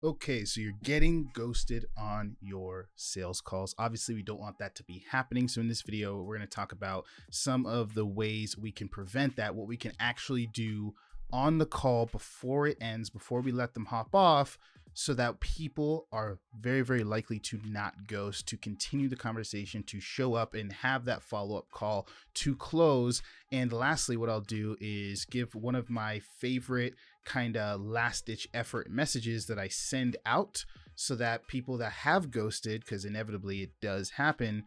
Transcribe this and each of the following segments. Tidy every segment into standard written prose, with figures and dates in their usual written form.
Okay, so you're getting ghosted on your sales calls. Obviously, we don't want that to be happening. So, in this video, we're going to talk about some of the ways we can prevent that, what we can actually do on the call before it ends, before we let them hop off, so that people are very, very likely to not ghost, to continue the conversation, to show up and have that follow up call to close. And lastly, what I'll do is give one of my favorite kind of last ditch effort messages that I send out so that people that have ghosted, because inevitably it does happen,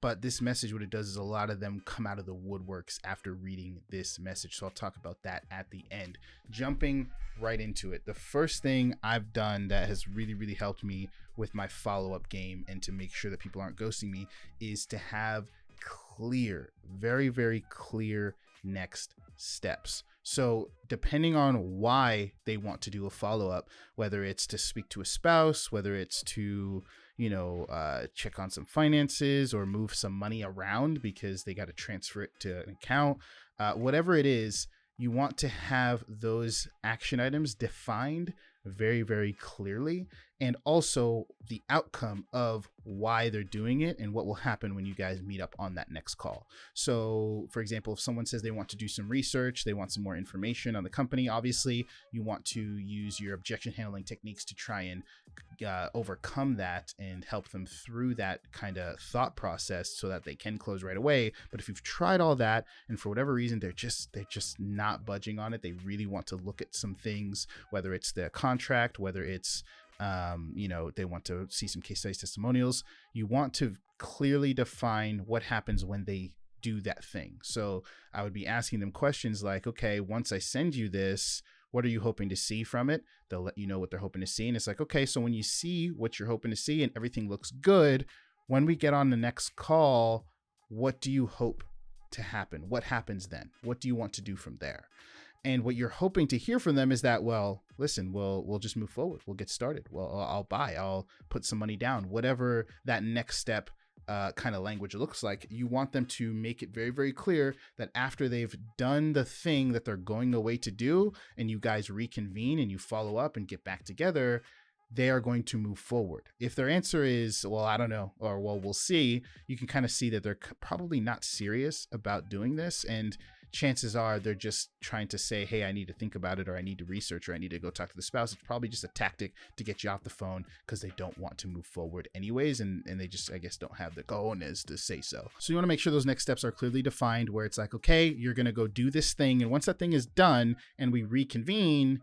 but this message, what it does is a lot of them come out of the woodworks after reading this message. So I'll talk about that at the end. Jumping right into it. The first thing I've done that has really, really helped me with my follow-up game and to make sure that people aren't ghosting me is to have clear, very, very clear next steps. So depending on why they want to do a follow-up, whether it's to speak to a spouse, whether it's to, check on some finances or move some money around because they got to transfer it to an account, whatever it is, you want to have those action items defined very, very clearly, and also the outcome of why they're doing it and what will happen when you guys meet up on that next call. So, for example, if someone says they want to do some research, they want some more information on the company, obviously you want to use your objection handling techniques to try and overcome that and help them through that kind of thought process so that they can close right away. But if you've tried all that and for whatever reason they're just not budging on it, they really want to look at some things, whether it's the contract, whether it's they want to see some case studies, testimonials. You want to clearly define what happens when they do that thing. So I would be asking them questions like, okay, once I send you this, what are you hoping to see from it? They'll let you know what they're hoping to see. And it's like, okay, so when you see what you're hoping to see and everything looks good, when we get on the next call, what do you hope to happen? What happens then? What do you want to do from there? And what you're hoping to hear from them is that, well, listen, we'll just move forward. We'll get started. Well, I'll put some money down, whatever that next step kind of language looks like. You want them to make it very, very clear that after they've done the thing that they're going away to do and you guys reconvene and you follow up and get back together, they are going to move forward. If their answer is, well, I don't know, or well, we'll see, you can kind of see that they're probably not serious about doing this. And chances are they're just trying to say, hey, I need to think about it, or I need to research, or I need to go talk to the spouse. It's probably just a tactic to get you off the phone because they don't want to move forward anyways. And they just, I guess, don't have the cojones to say so. So you want to make sure those next steps are clearly defined where it's like, okay, you're going to go do this thing. And once that thing is done and we reconvene,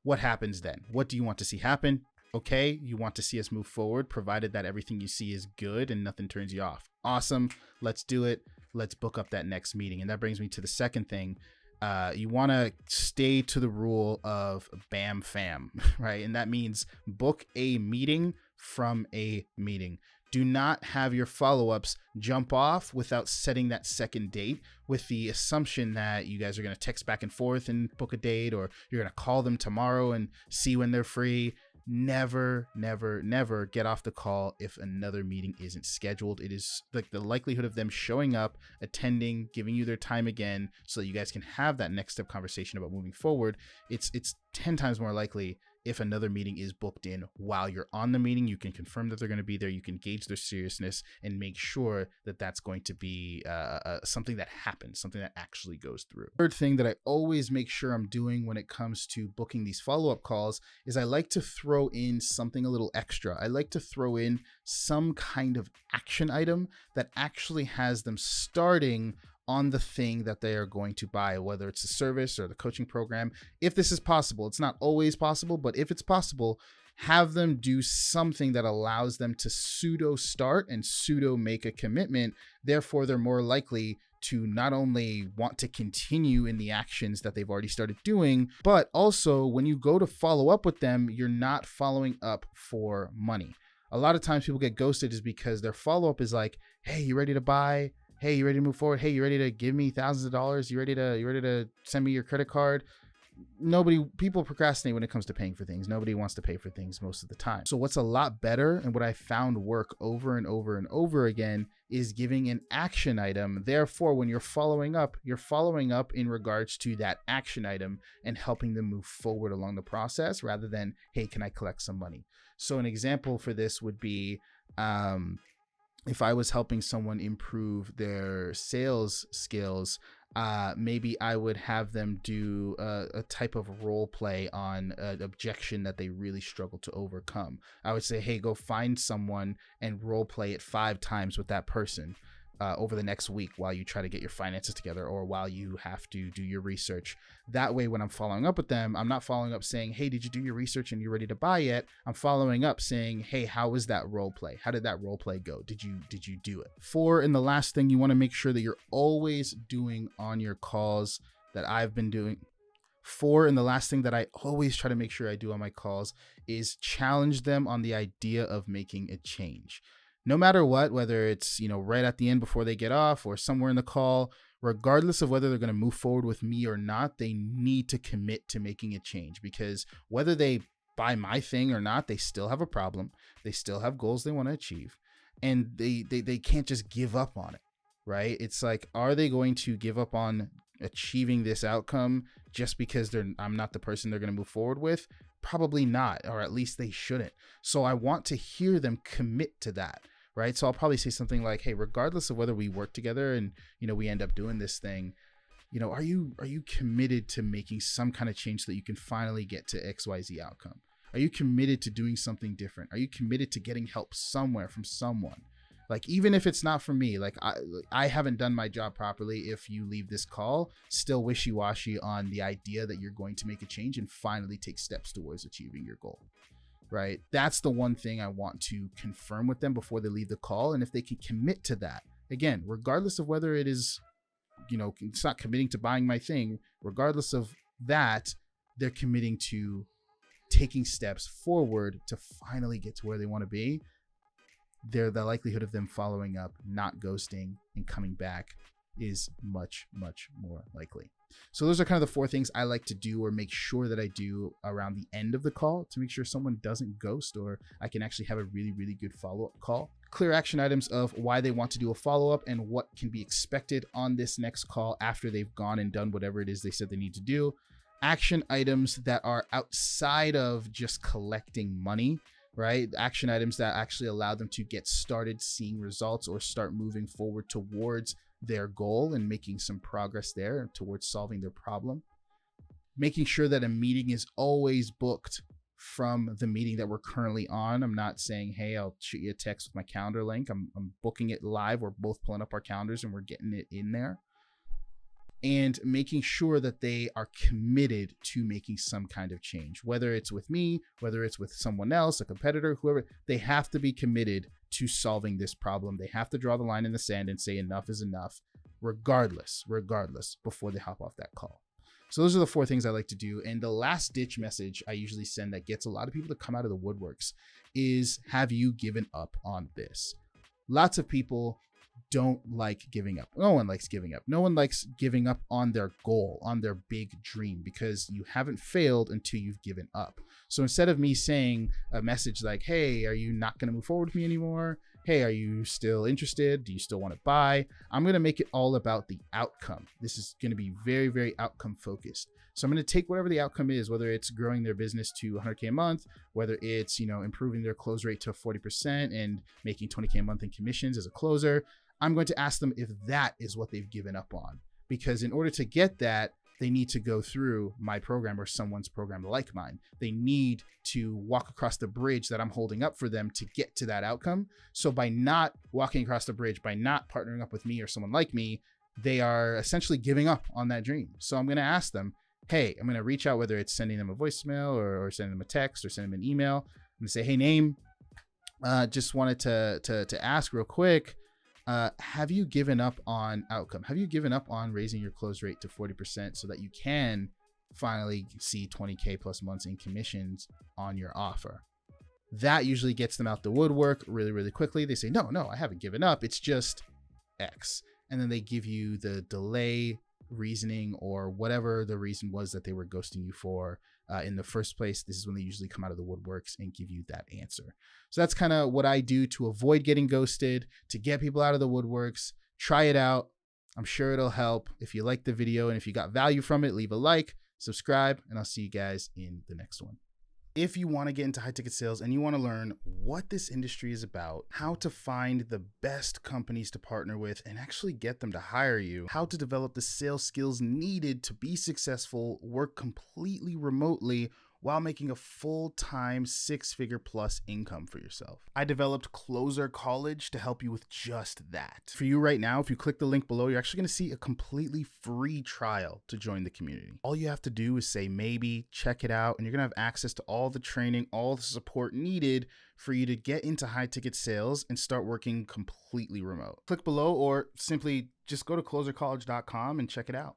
what happens then? What do you want to see happen? Okay, you want to see us move forward, provided that everything you see is good and nothing turns you off. Awesome. Let's do it. Let's book up that next meeting. And that brings me to the second thing. You want to stay to the rule of BAM FAM, right? And that means book a meeting from a meeting. Do not have your follow-ups jump off without setting that second date with the assumption that you guys are going to text back and forth and book a date, or you're going to call them tomorrow and see when they're free. Never, never, never get off the call if another meeting isn't scheduled. It is like the likelihood of them showing up, attending, giving you their time again so that you guys can have that next step conversation about moving forward. It's 10 times more likely if another meeting is booked in while you're on the meeting. You can confirm that they're going to be there. You can gauge their seriousness and make sure that that's going to be something that happens, something that actually goes through. Third thing that I always make sure I'm doing when it comes to booking these follow-up calls is I like to throw in something a little extra. I like to throw in some kind of action item that actually has them starting on the thing that they are going to buy, whether it's a service or the coaching program. If this is possible, it's not always possible, but if it's possible, have them do something that allows them to pseudo start and pseudo make a commitment. Therefore, they're more likely to not only want to continue in the actions that they've already started doing, but also when you go to follow up with them, you're not following up for money. A lot of times people get ghosted is because their follow-up is like, hey, you ready to buy? Hey, you ready to move forward? Hey, you ready to give me thousands of dollars? You ready to send me your credit card? people procrastinate when it comes to paying for things. Nobody wants to pay for things most of the time. So what's a lot better, and what I found work over and over and over again, is giving an action item. Therefore, when you're following up in regards to that action item and helping them move forward along the process, rather than, hey, can I collect some money? So an example for this would be, if I was helping someone improve their sales skills, maybe I would have them do a type of role play on an objection that they really struggle to overcome. I would say, hey, go find someone and role play it 5 times with that person over the next week while you try to get your finances together, or while you have to do your research. That way, when I'm following up with them, I'm not following up saying, hey, did you do your research and you're ready to buy yet? I'm following up saying, hey, how was that role play? How did that role play go? Did you do it? 4, and the last thing you want to make sure that you're always doing on your calls that I've been doing. 4, and the last thing that I always try to make sure I do on my calls is challenge them on the idea of making a change. No matter what, whether it's, right at the end before they get off or somewhere in the call, regardless of whether they're going to move forward with me or not, they need to commit to making a change, because whether they buy my thing or not, they still have a problem. They still have goals they want to achieve, and they can't just give up on it, right? It's like, are they going to give up on achieving this outcome just because I'm not the person they're going to move forward with? Probably not, or at least they shouldn't. So I want to hear them commit to that, right? So I'll probably say something like, hey, regardless of whether we work together and, we end up doing this thing, are you committed to making some kind of change so that you can finally get to XYZ outcome? Are you committed to doing something different? Are you committed to getting help somewhere from someone? Like, even if it's not from me, like I haven't done my job properly. If you leave this call still wishy-washy on the idea that you're going to make a change and finally take steps towards achieving your goal, right? That's the one thing I want to confirm with them before they leave the call. And if they can commit to that, again, regardless of whether it is, it's not committing to buying my thing, regardless of that, they're committing to taking steps forward to finally get to where they want to be. The likelihood of them following up, not ghosting, and coming back is much, much more likely. So those are kind of the 4 things I like to do, or make sure that I do around the end of the call, to make sure someone doesn't ghost, or I can actually have a really, really good follow-up call. Clear action items of why they want to do a follow-up and what can be expected on this next call after they've gone and done whatever it is they said they need to do. Action items that are outside of just collecting money, right? Action items that actually allow them to get started seeing results or start moving forward towards their goal and making some progress there towards solving their problem. Making sure that a meeting is always booked from the meeting that we're currently on. I'm not saying, hey, I'll shoot you a text with my calendar link. I'm booking it live. We're both pulling up our calendars and we're getting it in there. And making sure that they are committed to making some kind of change, whether it's with me, whether it's with someone else, a competitor, whoever. They have to be committed to solving this problem. They have to draw the line in the sand and say enough is enough, regardless, before they hop off that call. So those are the 4 things I like to do. And the last ditch message I usually send that gets a lot of people to come out of the woodworks is, have you given up on this? Lots of people don't like giving up. No one likes giving up. No one likes giving up on their goal, on their big dream, because you haven't failed until you've given up. So instead of me saying a message like, hey, are you not going to move forward with me anymore? Hey, are you still interested? Do you still want to buy? I'm going to make it all about the outcome. This is going to be very, very outcome focused. So I'm going to take whatever the outcome is, whether it's growing their business to 100K a month, whether it's, improving their close rate to 40% and making 20K a month in commissions as a closer. I'm going to ask them if that is what they've given up on, because in order to get that, they need to go through my program or someone's program like mine. They need to walk across the bridge that I'm holding up for them to get to that outcome. So by not walking across the bridge, by not partnering up with me or someone like me, they are essentially giving up on that dream. So I'm going to ask them, hey, I'm going to reach out, whether it's sending them a voicemail or sending them a text or sending them an email. I'm going to say, hey, name, just wanted to ask real quick, have you given up on outcome? Have you given up on raising your close rate to 40% so that you can finally see 20K plus months in commissions on your offer? That usually gets them out the woodwork really, really quickly. They say, no, I haven't given up. It's just X. And then they give you the delay reasoning or whatever the reason was that they were ghosting you for in the first place, this is when they usually come out of the woodworks and give you that answer. So that's kind of what I do to avoid getting ghosted, to get people out of the woodworks. Try it out. I'm sure it'll help. If you like the video and if you got value from it, leave a like, subscribe, and I'll see you guys in the next one. If you want to get into high ticket sales and you want to learn what this industry is about, how to find the best companies to partner with and actually get them to hire you, how to develop the sales skills needed to be successful, work completely remotely while making a full-time 6-figure plus income for yourself, I developed Closer College to help you with just that. For you right now, if you click the link below, you're actually going to see a completely free trial to join the community. All you have to do is say maybe, check it out, and you're going to have access to all the training, all the support needed for you to get into high ticket sales and start working completely remote. Click below or simply just go to closercollege.com and check it out.